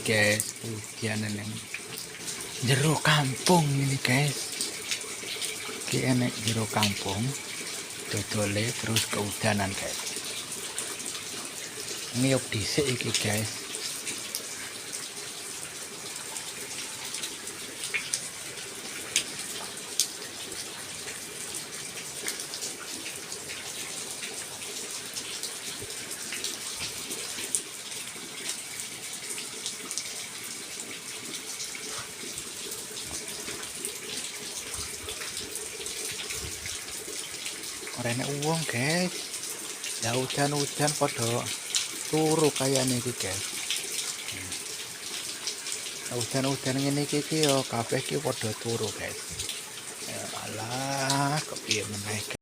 guys, hujanan yang jero kampung ini guys. Iki enek jero kampung dodole terus kehujanan guys. Ngiyup dhisik iki guys. Ora enek wong guys. Ya hujan-hujan padha turu kayane iki guys. Hujan-hujan ngene iki yo kabeh iki padha turu guys. Ya alah, kok piye meneh.